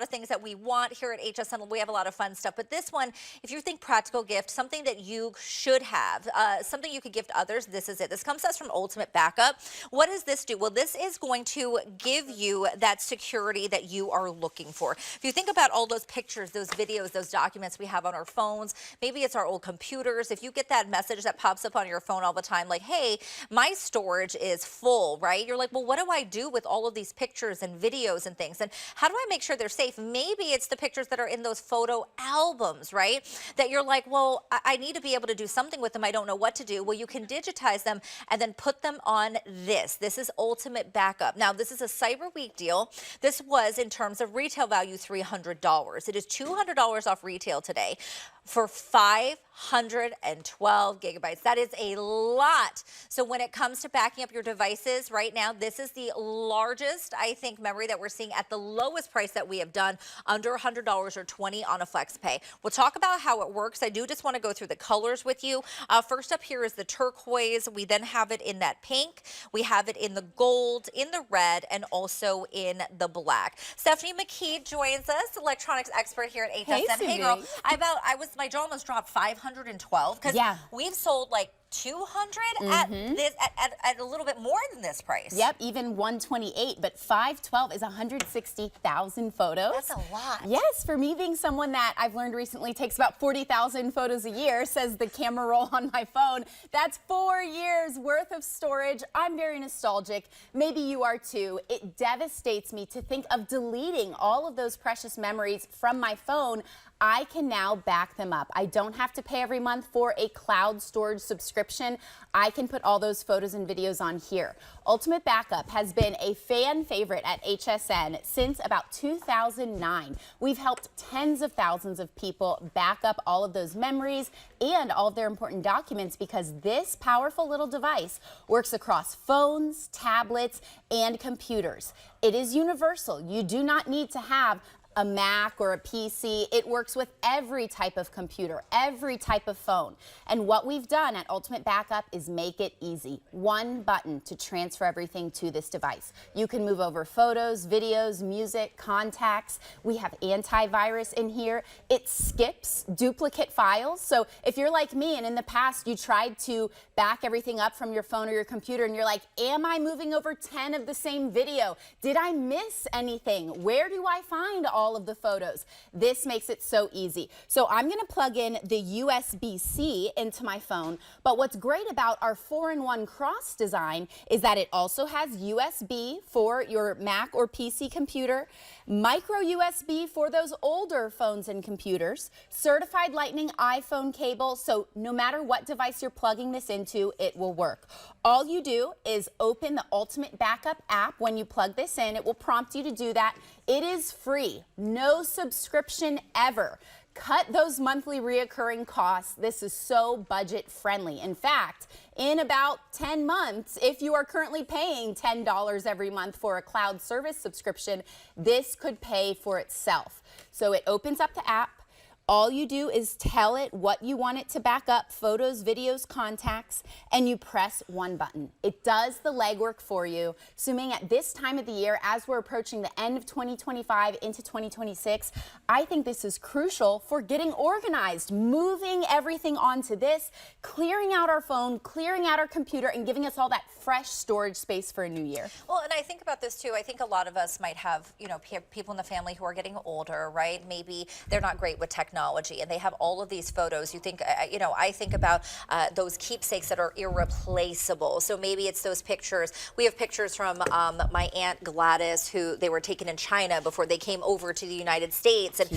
Of things that we want here at HSN. We have a lot of fun stuff, but this one, if you think practical gift, something that you should have, something you could gift others, this is it. This comes to us from Ultimate Backup. What does this do? Well, this is going to give you that security that you are looking for. If you think about all those pictures, those videos, those documents we have on our phones, maybe it's our old computers. If you get that message that pops up on your phone all the time, like, hey, my storage is full, right? You're like, well, what do I do with all of these pictures and videos and things? And how do I make sure they're safe? Maybe it's the pictures that are in those photo albums, right? That you're like, well, I need to be able to do something with them. I don't know what to do. Well, you can digitize them and then put them on this. This is Ultimate Backup. Now, this is a Cyber Week deal. This was, in terms of retail value, $300. It is $200 off retail today for 512 gigabytes. That is a lot. So when it comes to backing up your devices right now, this is the largest, I think, memory that we're seeing at the lowest price that we have done, under $100 or $20 on a flex pay. We'll talk about how it works. I do just want to go through the colors with you. First up here is the turquoise. We then have it in that pink. We have it in the gold, in the red, and also in the black. Stephanie McKee joins us, electronics expert here at HSN. Hey girl, my jaw almost dropped 512 because we've sold like 200 at a little bit more than this price. Yep, even 128, but 512 is 160,000 photos. That's a lot. Yes, for me being someone that I've learned recently takes about 40,000 photos a year, says the camera roll on my phone. That's 4 years worth of storage. I'm very nostalgic. Maybe you are too. It devastates me to think of deleting all of those precious memories from my phone. I can now back them up. I don't have to pay every month for a cloud storage subscription. I can put all those photos and videos on here. Ultimate Backup has been a fan favorite at HSN since about 2009. We've helped tens of thousands of people back up all of those memories and all of their important documents because this powerful little device works across phones, tablets, and computers. It is universal. You do not need to have a Mac or a PC. It works with every type of computer, every type of phone. And what we've done at Ultimate Backup is make it easy. One button to transfer everything to this device. You can move over photos, videos, music, contacts. We have antivirus in here. It skips duplicate files. So if you're like me and in the past you tried to back everything up from your phone or your computer and you're like, am I moving over 10 of the same video? Did I miss anything? Where do I find all of the photos? This makes it so easy. So I'm going to plug in the USB-C into my phone, but what's great about our 4-in-1 cross design is that it also has USB for your Mac or PC computer, micro USB for those older phones and computers, certified Lightning iPhone cable, so no matter what device you're plugging this into, it will work. All you do is open the Ultimate Backup app. When you plug this in, it will prompt you to do that. It is free, no subscription ever. Cut those monthly reoccurring costs. This is so budget friendly. In fact, in about 10 months, if you are currently paying $10 every month for a cloud service subscription, this could pay for itself. So it opens up the app. All you do is tell it what you want it to back up, photos, videos, contacts, and you press one button. It does the legwork for you. Assuming at this time of the year, as we're approaching the end of 2025 into 2026, I think this is crucial for getting organized, moving everything onto this, clearing out our phone, clearing out our computer, and giving us all that fresh storage space for a new year. Well, and I think about this too. I think a lot of us might have, people in the family who are getting older, right? Maybe they're not great with technology and they have all of these photos. You think, I think about those keepsakes that are irreplaceable. So maybe it's those pictures. We have pictures from my Aunt Gladys, who they were taken in China before they came over to the United States. And,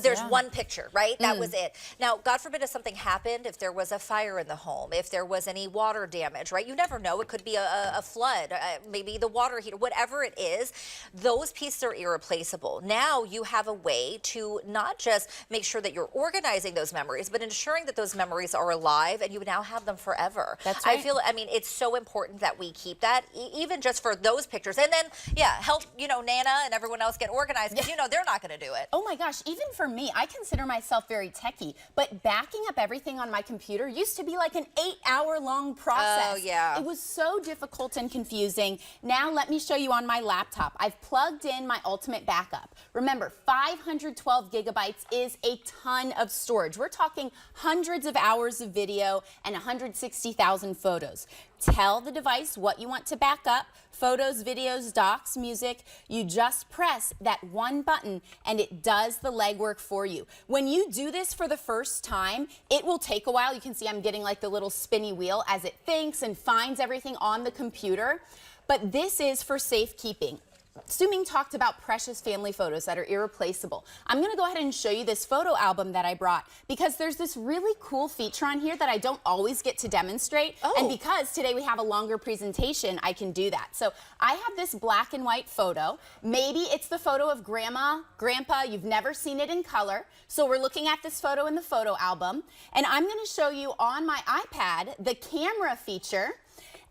there's one picture, right? That was it. Now, God forbid if something happened, if there was a fire in the home, if there was any water damage, right? You never know. It could be a flood, maybe the water heater, whatever it is. Those pieces are irreplaceable. Now you have a way to not just make sure ensure that you're organizing those memories, but ensuring that those memories are alive and you now have them forever. That's right. I mean, it's so important that we keep that, even just for those pictures. And then, yeah, help, Nana and everyone else get organized, because, they're not going to do it. Oh my gosh, even for me, I consider myself very techie, but backing up everything on my computer used to be like an 8-hour-long process. Oh, yeah. It was so difficult and confusing. Now let me show you on my laptop. I've plugged in my ultimate backup. Remember, 512 gigabytes is a ton of storage. We're talking hundreds of hours of video and 160,000 photos. Tell the device what you want to back up, photos, videos, docs, music. You just press that one button and it does the legwork for you. When you do this for the first time, it will take a while. You can see I'm getting like the little spinny wheel as it thinks and finds everything on the computer. But this is for safekeeping. Suming talked about precious family photos that are irreplaceable. I'm going to go ahead and show you this photo album that I brought, because there's this really cool feature on here that I don't always get to demonstrate. Oh. And because today we have a longer presentation, I can do that. So I have this black and white photo. Maybe it's the photo of grandma, grandpa. You've never seen it in color. So we're looking at this photo in the photo album. And I'm going to show you on my iPad the camera feature.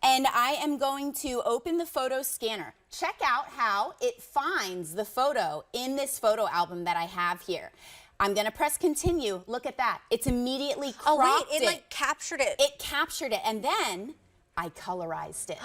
And I am going to open the photo scanner. Check out how it finds the photo in this photo album that I have here. I'm going to press continue. Look at that. It's immediately cropped Oh, wait, it like captured it. It captured it, and then I colorized it.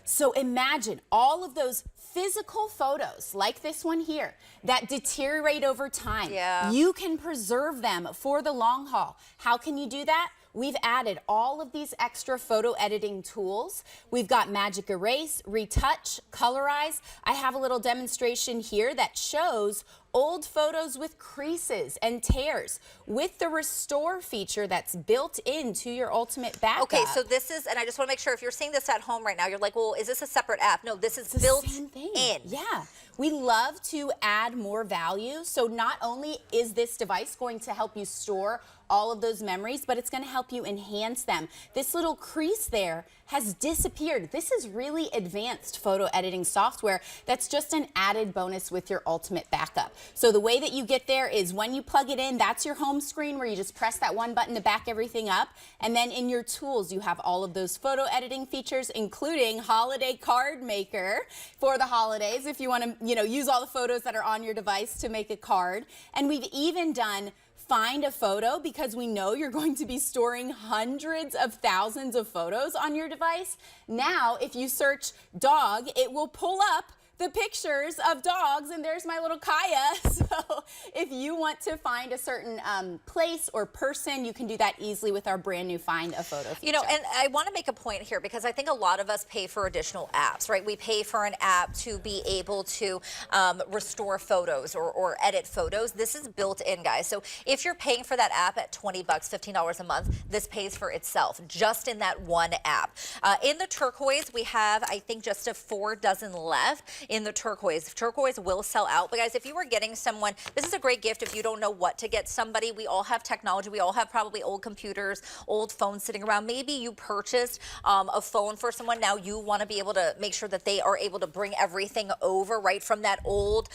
So imagine all of those physical photos, like this one here, that deteriorate over time. Yeah. You can preserve them for the long haul. How can you do that? We've added all of these extra photo editing tools. We've got Magic Erase, Retouch, Colorize. I have a little demonstration here that shows old photos with creases and tears with the Restore feature that's built into your Ultimate Backup. Okay, so this is, and I just want to make sure, if you're seeing this at home right now, you're like, well, is this a separate app? No, this is built in. Yeah. We love to add more value. So not only is this device going to help you store all of those memories, but it's going to help you enhance them. This little crease there has disappeared. This is really advanced photo editing software that's just an added bonus with your Ultimate Backup. So the way that you get there is when you plug it in, that's your home screen where you just press that one button to back everything up. And then in your tools, you have all of those photo editing features, including Holiday Card Maker for the holidays, if you want to, use all the photos that are on your device to make a card. And we've even done Find a Photo, because we know you're going to be storing hundreds of thousands of photos on your device. Now, if you search dog, it will pull up the pictures of dogs, and there's my little Kaya. So if you want to find a certain place or person, you can do that easily with our brand new Find a Photo feature. And I want to make a point here, because I think a lot of us pay for additional apps, right? We pay for an app to be able to restore photos or edit photos. This is built in, guys. So if you're paying for that app at $20, $15 a month, this pays for itself just in that one app. In the turquoise, we have, I think, just 4 dozen left. In the turquoise will sell out. But guys, if you were getting someone, this is a great gift if you don't know what to get somebody. We all have technology. We all have probably old computers, old phones sitting around. Maybe you purchased a phone for someone. Now you want to be able to make sure that they are able to bring everything over right from that old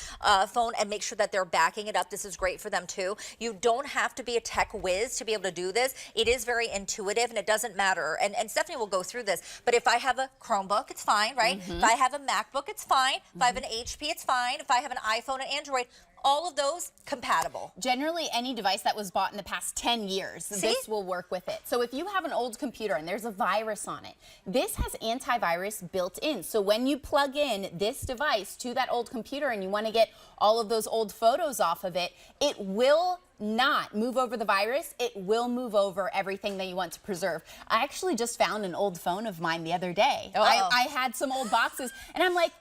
phone and make sure that they're backing it up. This is great for them too. You don't have to be a tech whiz to be able to do this. It is very intuitive, and it doesn't matter. And Stephanie will go through this. But if I have a Chromebook, it's fine, right? If I have a MacBook, it's fine. If I have an HP, it's fine. If I have an iPhone and Android, all of those compatible. Generally, any device that was bought in the past 10 years, this will work with it. So if you have an old computer and there's a virus on it, this has antivirus built in. So when you plug in this device to that old computer and you want to get all of those old photos off of it, it will not move over the virus. It will move over everything that you want to preserve. I actually just found an old phone of mine the other day. I had some old boxes, and I'm like,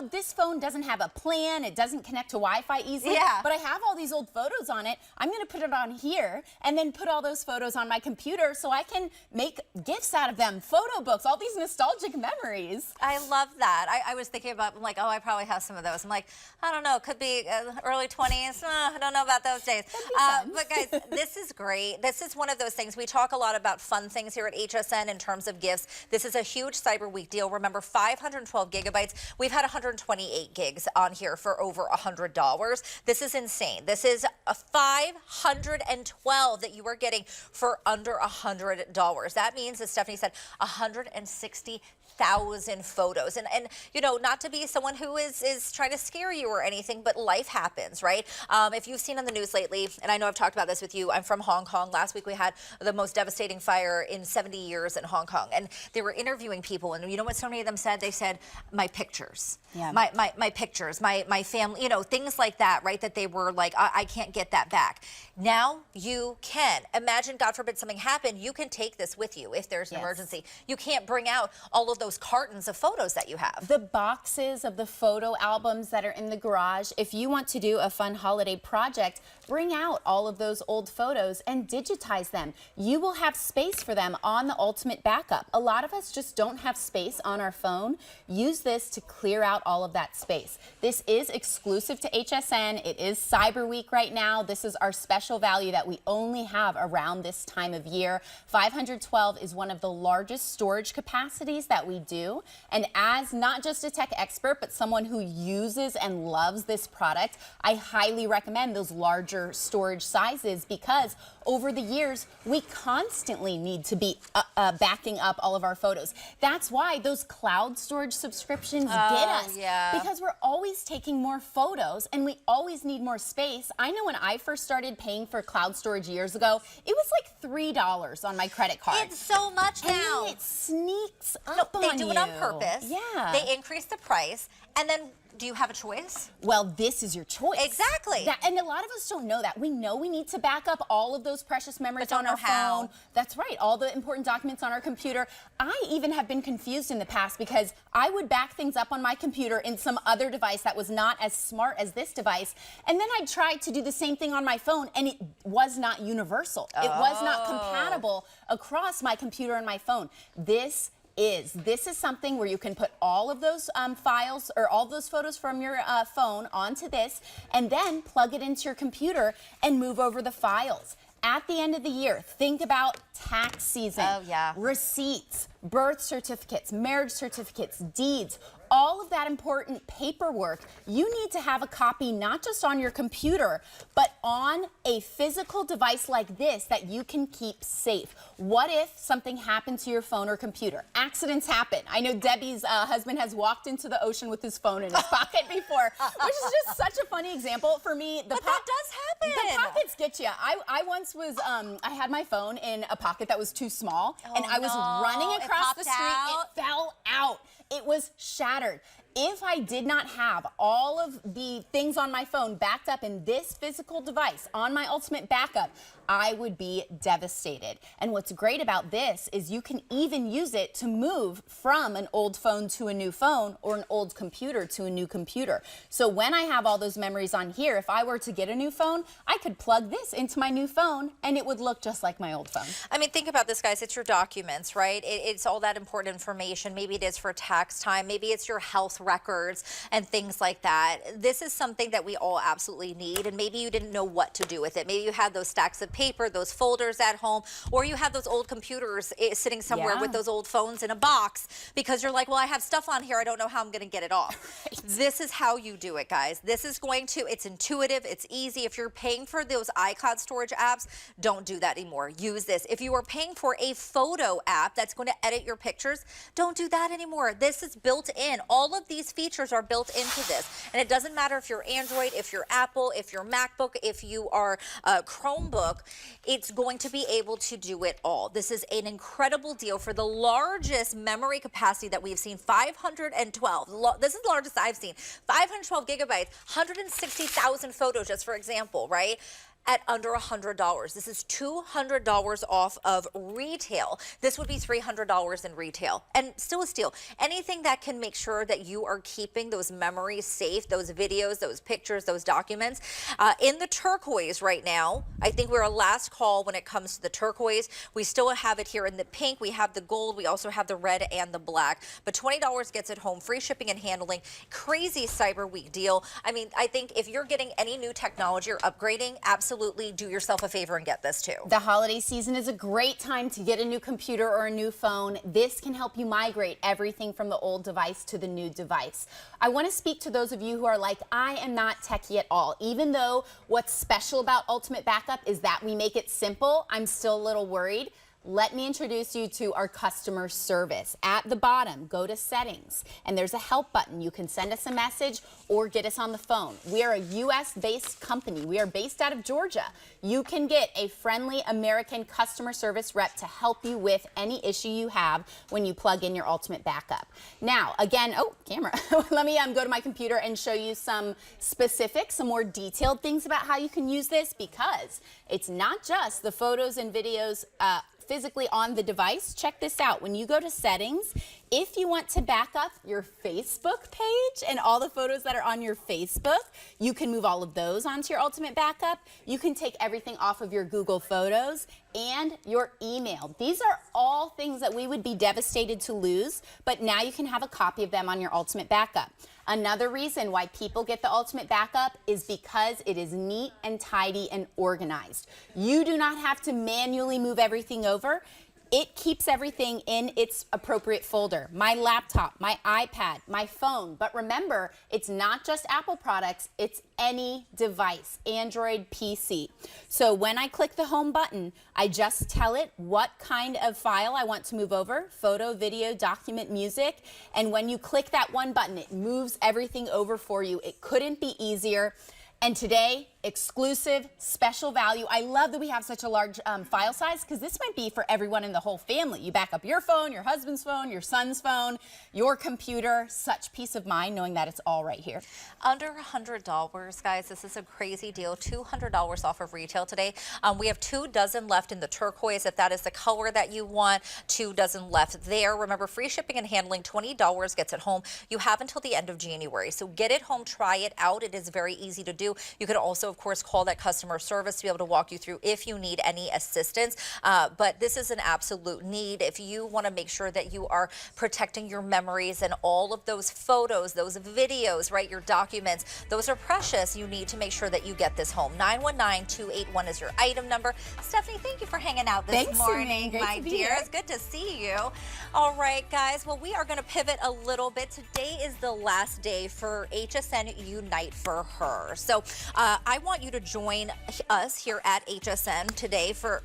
this phone doesn't have a plan. It doesn't connect to Wi-Fi easily. Yeah. But I have all these old photos on it. I'm going to put it on here and then put all those photos on my computer so I can make gifts out of them, photo books, all these nostalgic memories. I love that. I was thinking about, like, I probably have some of those. I'm like, I don't know, could be early 20s. I don't know about those days. But guys, this is great. This is one of those things. We talk a lot about fun things here at HSN in terms of gifts. This is a huge Cyber Week deal. Remember, 512 gigabytes. We've had 128 gigs on here for over $100. This is insane. This is a 512 that you are getting for under $100. That means, as Stephanie said, 160,000 photos. And you know, not to be someone who is trying to scare you or anything, but life happens, right? If you've seen on the news lately, and I know I've talked about this with you, I'm from Hong Kong. Last week we had the most devastating fire in 70 years in Hong Kong, and they were interviewing people, and you know what so many of them said? They said, my pictures, my pictures, my family, you know, things like that, right? That they were like, I can't get that back. Now you can. Imagine, God forbid, something happened. You can take this with you if there's an emergency. You can't bring out all of those cartons of photos that you have. The boxes of the photo albums that are in the garage. If you want to do a fun holiday project, bring out all of those old photos and digitize them. You will have space for them on the Ultimate Backup. A lot of us just don't have space on our phone. Use this to clear out all of that space. This is exclusive to HSN. It is Cyber Week right now. This is our special value that we only have around this time of year. 512 is one of the largest storage capacities that we do. And as not just a tech expert, but someone who uses and loves this product, I highly recommend those larger storage sizes, because over the years, we constantly need to be backing up all of our photos. That's why those cloud storage subscriptions get us. Because we're always taking more photos and we always need more space. I know when I first started paying for cloud storage years ago, it was like $3 on my credit card. It's so much now. And then it sneaks up on you. They do it on purpose. Yeah. They increase the price, and then do you have a choice? Well, this is your choice. Exactly. And a lot of us don't know that. We know we need to back up all of those precious memories on our phone. That's right. All the important documents on our computer. I even have been confused in the past because I would back things up on my computer in some other device that was not as smart as this device. And then I tried to do the same thing on my phone, and it was not universal. It was not compatible across my computer and my phone. This is something where you can put all of those files or all those photos from your phone onto this, and then plug it into your computer and move over the files. At the end of the year, think about tax season, receipts, birth certificates, marriage certificates, deeds, all of that important paperwork. You need to have a copy not just on your computer, but on a physical device like this that you can keep safe. What if something happened to your phone or computer? Accidents happen. I know Debbie's husband has walked into the ocean with his phone in his pocket before, which is just such a funny example for me. But that does happen. The pockets get you. I once was, I had my phone in a pocket that was too small, and I was running across the street. It fell out. It was shattered. If I did not have all of the things on my phone backed up in this physical device on my Ultimate Backup, I would be devastated. And what's great about this is you can even use it to move from an old phone to a new phone, or an old computer to a new computer. So when I have all those memories on here, if I were to get a new phone, I could plug this into my new phone and it would look just like my old phone. I mean, think about this, guys. It's your documents, right? It's all that important information. Maybe it is for tax time. Maybe it's your health records and things like that. This is something that we all absolutely need, and maybe you didn't know what to do with it. Maybe you had those stacks of paper, those folders at home, or you have those old computers sitting somewhere with those old phones in a box because you're like, well, I have stuff on here, I don't know how I'm going to get it off. This is how you do it, guys. This is going to, it's intuitive, it's easy. If you're paying for those iCloud storage apps, don't do that anymore. Use this. If you are paying for a photo app that's going to edit your pictures, don't do that anymore. This is built in. All of these features are built into this. And it doesn't matter if you're Android, if you're Apple, if you're MacBook, if you are Chromebook, it's going to be able to do it all. This is an incredible deal for the largest memory capacity that we've seen, 512. This is the largest I've seen. 512 gigabytes, 160,000 photos, just for example, right? At under $100. This is $200 off of retail. This would be $300 in retail, and still a steal. Anything that can make sure that you are keeping those memories safe, those videos, those pictures, those documents. In the turquoise right now, I think we're a last call when it comes to the turquoise. We still have it here in the pink. We have the gold. We also have the red and the black. But $20 gets it home. Free shipping and handling. Crazy Cyber Week deal. I mean, I think if you're getting any new technology or upgrading, absolutely absolutely do yourself a favor and get this too. The holiday season is a great time to get a new computer or a new phone. This can help you migrate everything from the old device to the new device. I want to speak to those of you who are like, I am not techie at all. Even though what's special about Ultimate Backup is that we make it simple, I'm still a little worried. Let me introduce you to our customer service. At the bottom, go to settings, and there's a help button. You can send us a message or get us on the phone. We are a US-based company. We are based out of Georgia. You can get a friendly American customer service rep to help you with any issue you have when you plug in your Ultimate Backup. Now, again, oh, camera. Let me go to my computer and show you some specifics, some more detailed things about how you can use this, because it's not just the photos and videos physically on the device. Check this out. When you go to settings, if you want to back up your Facebook page and all the photos that are on your Facebook, you can move all of those onto your Ultimate Backup. You can take everything off of your Google Photos and your email. These are all things that we would be devastated to lose, but now you can have a copy of them on your Ultimate Backup. Another reason why people get the Ultimate Backup is because it is neat and tidy and organized. You do not have to manually move everything over. It keeps everything in its appropriate folder. My laptop, my iPad, my phone. But remember, it's not just Apple products, it's any device, Android, PC. So when I click the home button, I just tell it what kind of file I want to move over, photo, video, document, music. And when you click that one button, it moves everything over for you. It couldn't be easier. And today, exclusive, special value. I love that we have such a large file size, because this might be for everyone in the whole family. You back up your phone, your husband's phone, your son's phone, your computer. Such peace of mind knowing that it's all right here. Under $100, guys. This is a crazy deal. $200 off of retail today. We have 2 dozen left in the turquoise. If that is the color that you want, 2 dozen left there. Remember, free shipping and handling, $20 gets it home. You have until the end of January. So get it home, try it out. It is very easy to do. You could also, of course, call that customer service to be able to walk you through if you need any assistance. But this is an absolute need if you want to make sure that you are protecting your memories and all of those photos, those videos, right, your documents. Those are precious. You need to make sure that you get this home. 919-281 is your item number. Stephanie, thank you for hanging out this morning, my dear. It's good to see you. All right, guys. Well, we are going to pivot a little bit. Today is the last day for HSN Unite for Her. So I want you to join us here at HSN today for